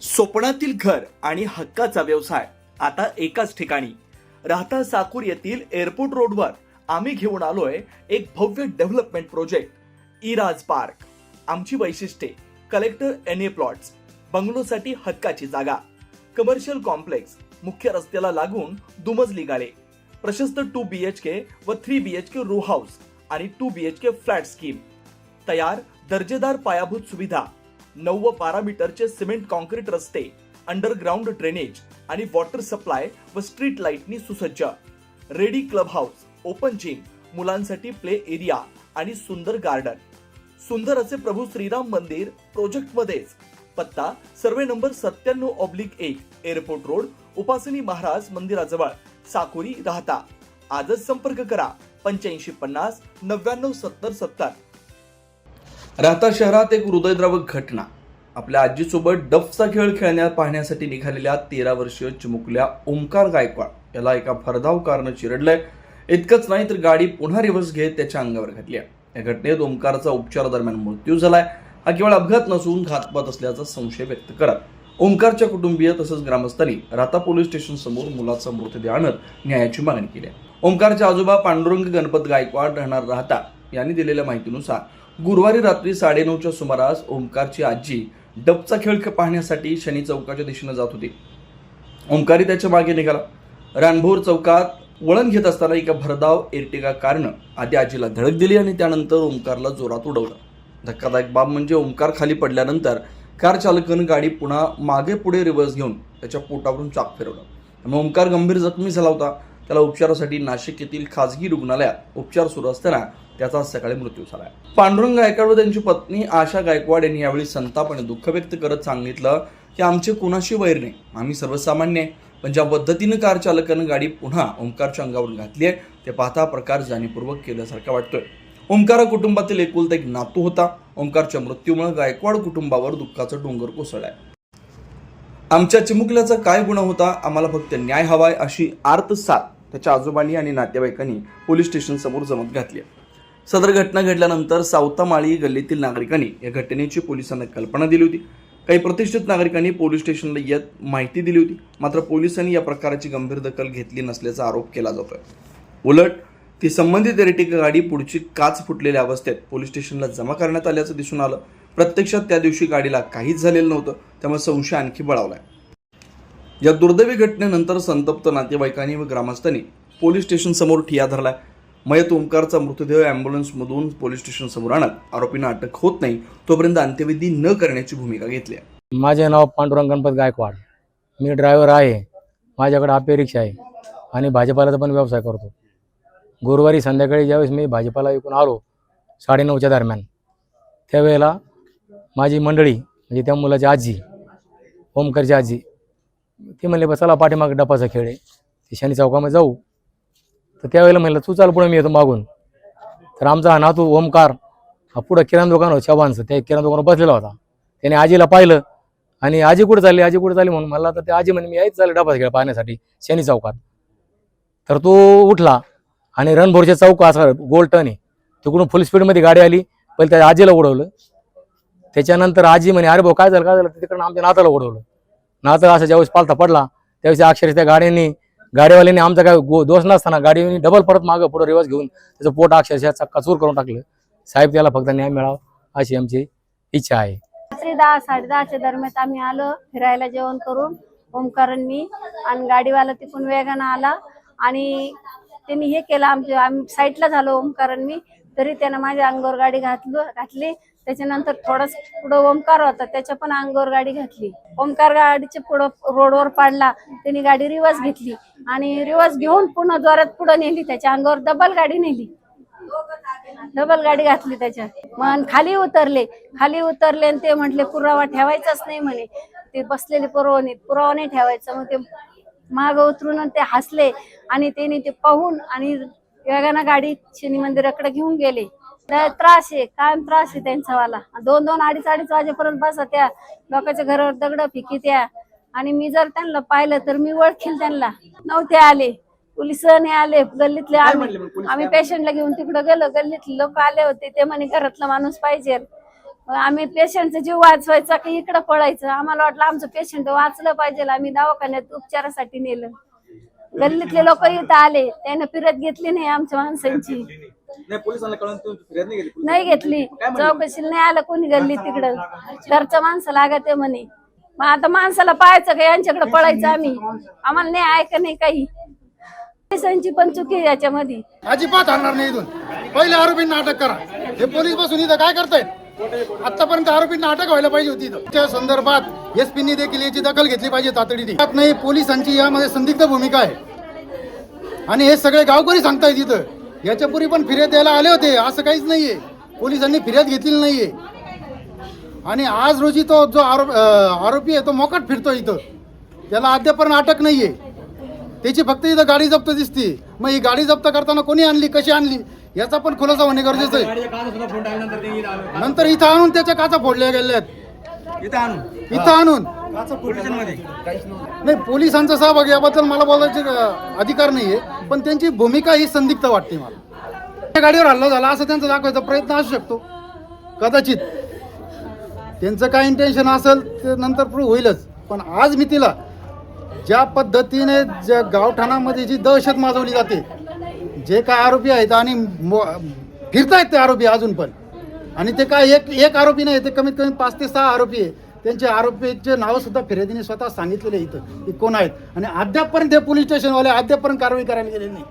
स्वप्नातील घर आणि हक्काचा व्यवसाय आता एकाच ठिकाणी. राहता साकूर येथील एअरपोर्ट रोडवर आम्ही घेऊन आलोय एक भव्य डेव्हलपमेंट प्रोजेक्ट इराज पार्क. आमची वैशिष्ट्ये: कलेक्टर एनए प्लॉट्स, बंगलोसाठी हक्काची जागा, कमर्शियल कॉम्प्लेक्स, मुख्य रस्त्याला लागून दुमजली गाळे, प्रशस्त 2 BHK व 3 BHK रो हाऊस आणि 2 BHK फ्लॅट स्कीम. तयार दर्जेदार पायाभूत सुविधा, 9 व 12 मीटरचे सिमेंट कॉन्क्रीट रस्ते, अंडरग्राउंड ड्रेनेज आणि वॉटर सप्लाय व स्ट्रीट लाईटनी सुसज्ज. Ready club house, open gym, मुलांसाठी प्ले एरिया आणि सुंदर गार्डन. सुंदर असे प्रभू श्रीराम मंदिर प्रोजेक्ट मध्येच. पत्ता: सर्वे नंबर 97/1, एअरपोर्ट रोड, उपासनी महाराज मंदिराजवळ, साकुरी, राहता. आजच संपर्क करा 8550 99 70 70. राहता शहरात एक हृदयद्रावक घटना. आपल्या आजीसोबत डफचा खेळ पाहण्यासाठी निघालेल्या 13 वर्षीय चिमुकल्या ओमकार गायकवाड याला एका भरधाव कारनं चिरडलंय. इतकंच नाही तर गाडी पुन्हा रिव्हर्स घेत त्याच्या अंगावर घातली. या घटनेत ओमकारचा उपचारादरम्यान मृत्यू झालाय. हा केवळ अपघात नसून घातपात असल्याचा संशय व्यक्त करत ओमकारच्या कुटुंबीय तसंच ग्रामस्थांनी राहता पोलीस स्टेशन समोर मुलाचा मृतदेह आणत न्यायाची मागणी केली आहे. ओमकारचे आजोबा पांडुरंग गणपत गायकवाड राहणार राहता यांनी दिलेल्या माहितीनुसार गुरुवारी रात्री 9:30च्या सुमारास ओमकारची आजी डबचा खेळ पाहण्यासाठी शनी चौकाच्या दिशेने जात होती. ओमकारी त्याच्या मागे निघाला. रानभोर चौकात वळण घेत असताना एका भरधाव एर्टिगा कारनं आधी आजीला धडक दिली आणि त्यानंतर ओमकारला जोरात उडवलं. धक्कादायक बाब म्हणजे ओमकार खाली पडल्यानंतर कार चालकानं गाडी पुन्हा मागे पुढे रिव्हर्स घेऊन त्याच्या पोटावरून चाक फिरवलं. त्यामुळे ओमकार गंभीर जखमी झाला होता. त्याला उपचारासाठी नाशिक येथील खासगी रुग्णालयात उपचार सुरू असताना त्याचा सकाळी मृत्यू झाला. पांडुरंग गायकवाड व त्यांची पत्नी आशा गायकवाड यांनी यावेळी संताप आणि दुःख व्यक्त करत सांगितलं की आमचे कुणाशी वैर नाही, आम्ही सर्वसामान्य आहे, पण ज्या पद्धतीनं कार चालकानं गाडी पुन्हा ओमकारच्या अंगावरून घातली आहे ते पाहता प्रकार जाणीवपूर्वक केल्यासारखा वाटतोय. ओमकार कुटुंबातील एकुलता एक नातू होता. ओमकारच्या मृत्यूमुळे गायकवाड कुटुंबावर दुःखाचा डोंगर कोसळलाय. आमच्या चिमुकल्याचा काय गुन्हा होता, आम्हाला फक्त न्याय हवाय, अशी आर्त साथ त्याच्या आजोबांनी आणि नातेवाईकांनी पोलीस स्टेशन समोर जमत घातली. सदर घटना घडल्यानंतर सावतामाळी गल्लीतील नागरिकांनी या घटनेची पोलिसांना कल्पना दिली होती. काही प्रतिष्ठित नागरिकांनी पोलीस स्टेशनला येत माहिती दिली होती. मात्र पोलिसांनी या प्रकाराची गंभीर दखल घेतली नसल्याचा आरोप केला जातोय. उलट ती संबंधित एर्टिगा गाडी पुढची काच फुटलेल्या अवस्थेत पोलीस स्टेशनला जमा करण्यात आल्याचं दिसून आलं. प्रत्यक्षात त्या दिवशी गाडीला काहीच झालेलं नव्हतं. त्यामुळे संशय आणखी बळावलाय. या दुर्दैवी घटनेनंतर संतप्त नातेवाईकांनी व ग्रामस्थांनी पोलीस स्टेशन समोर ठिय्या धरलाय. मयत ओमकारचा मृतदेह ॲम्ब्युलन्समधून पोलीस स्टेशन समोर आणत आरोपींना अटक होत नाही तोपर्यंत अंत्यविधी न करण्याची भूमिका घेतली आहे. माझे नाव पांडुरंग गणपत गायकवाड. मी ड्रायव्हर आहे. माझ्याकडे आपे रिक्षा आहे आणि भाजीपाल्याचा पण व्यवसाय करतो. गुरुवारी संध्याकाळी ज्यावेळेस मी भाजीपाला विकून आलो 9:30च्या दरम्यान, त्यावेळेला माझी मंडळी म्हणजे त्या मुलाची आजी, ओमकारची आजी, ती म्हणले बा चला पाठीमागे डपाचा खेळ आहे, ते शनी चौकामध्ये जाऊ. तर त्यावेळेला म्हणलं तू चाल पुढे, मी येतो मागून. तर आमचा हा नातू ओमकार हा पुढं किराणा दुकान होतं चव्हाणचं, त्या किराणा दुकानावर बसलेला होता. त्याने आजीला पाहिलं आणि आजी कुठे चालली म्हणून मला, तर ते आजी म्हणे मी यायच चालले डपाचा खेळ पाहण्यासाठी शनी चौकात. तर तो उठला आणि रणभोरच्या चौक असा गोल टर्न आहे, तिकडून फुल स्पीडमध्ये गाडी आली. पहिले त्या आजीला उडवलं. त्याच्यानंतर आजी म्हणे अरे भाऊ काय झालं तिकडनं आमच्या नाताला उडवलं. नातं असं ज्यावेळेस पालथा पडला त्यावेळेस अक्षरशः त्या गाडीवाल्याने आमचा काय दोष नसताना गाडीने डबल परत मागं पुढे रिवर्स घेऊन त्याचं पोट अक्षरशः चक्काचूर करून टाकलं. साहेब त्याला फक्त न्याय मिळावा अशी आमची इच्छा आहे. रात्री 10-10:30च्या दरम्यान आम्ही आलो फिरायला जेवण करून, ओमकार आणि मी, आणि गाडीवाला तिकडून वेगानं आला आणि त्यांनी हे केलं. आम्ही साईडला झालो ओमकार आणि मी, तरी त्यानं माझ्या अंगावर गाडी घातली. त्याच्यानंतर थोडंच पुढं ओमकार होता, त्याच्या पण अंगावर गाडी घातली. ओमकार गाडीच्या पुढं रोडवर पाडला. त्यांनी गाडी रिवर्स घेतली आणि रिवर्स घेऊन पुन्हा जोरात पुढं नेली. त्याच्या अंगावर डबल गाडी घातली त्याच्या. मग खाली उतरले आणि ते म्हटले पुरावा ठेवायचाच नाही म्हणे, ते बसलेले पुरावा नाही ठेवायचा. मग ते माग उतरून ते हसले आणि त्यांनी ते पाहून आणि वेगानं गाडी शनी मंदिराकडे घेऊन गेले. त्रास आहे, कायम त्रास आहे त्यांचावाला. 2-2, 2:30 वाजेपर्यंत बसा त्या लोकांच्या घरावर दगड फेकी त्या. आणि मी जर त्यांना पाहिलं तर मी ओळखील त्यांना. नव्हते आले, पोलिस नाही आले. गल्लीतले आम्ही पेशंटला घेऊन तिकडे गेलो. गल्लीतले लोक आले होते, ते म्हणे घरातला माणूस पाहिजे. मग आम्ही पेशंटचा जीव वाचवायचा की इकडं पळायचं. आम्हाला वाटलं आमचं पेशंट वाचलं पाहिजे, आम्ही दवाखान्यात उपचारासाठी नेलं. गल्लीतले लोक इथं आले, त्यानं फिरत घेतली नाही आमच्या माणसांची, नाही पोलिसांना कळून तुम्ही फिर्याद नाही केली? नाही घेतली. चौकशीला नाही आलं कोणी गल्ली तिकडं, घरचं माणसं लागते म्हणे. मग आता माणसाला पाहायचं का यांच्याकडे पळायचं आम्ही? आम्हाला नाही ऐका नाही काही. पोलिसांची पण चुकी आहे याच्यामध्ये. अजिबात हलणार नाही इथून. पहिले आरोपींना अटक करा. हे पोलीस बसून इथं काय करतायत? आतापर्यंत आरोपींना अटक व्हायला पाहिजे होती. इथं त्या संदर्भात एसपीनी देखील याची दखल घेतली पाहिजे तातडीने. नाही, पोलिसांची यामध्ये संदिग्ध भूमिका आहे आणि हे सगळे गावकरी सांगतायत इथं. याच्यापूर्वी पण फिर्याद द्यायला आले होते, असं काहीच नाहीये. पोलिसांनी फिर्याद घेतलेली नाहीये आणि आज रोजी तो जो आरोपी आहे तो मोकाट फिरतो इथं. त्याला अद्यापर्यंत अटक नाहीये. त्याची फक्त इथं गाडी जप्त दिसते. मग ही गाडी जप्त करताना कोणी आणली, कशी आणली, याचा पण खुलासा होणे गरजेचं आहे. नंतर इथं आणून त्याच्या काचा फोडल्या गेल्या आहेत. इथं आणून नाही, पोलिसांचा सहभाग याबद्दल मला बोलायचे अधिकार नाहीये, पण त्यांची भूमिका ही संदिग्ध वाटते मला. त्या गाडीवर हल्ला झाला असं त्यांचा दाखवायचा प्रयत्न असू शकतो कदाचित. त्यांचं काय इंटेन्शन असेल ते नंतर प्रूव्ह होईलच. पण आज मी तिला ज्या पद्धतीने ज्या गावठाणामध्ये जी दहशत माजवली जाते, जे काय आरोपी आहेत आणि फिरतायत ते आरोपी अजून पण, आणि ते काय एक आरोपी नाही, ते कमीत कमी 5 ते 6 आरोपी आहे. त्यांचे आरोपीचे नाव सुद्धा फिर्यादीने स्वतः सांगितलेले इथं की कोण आहेत, आणि अद्यापपर्यंत ते पोलीस स्टेशनवाले अद्यापपर्यंत कारवाई करायला गेलेली नाही.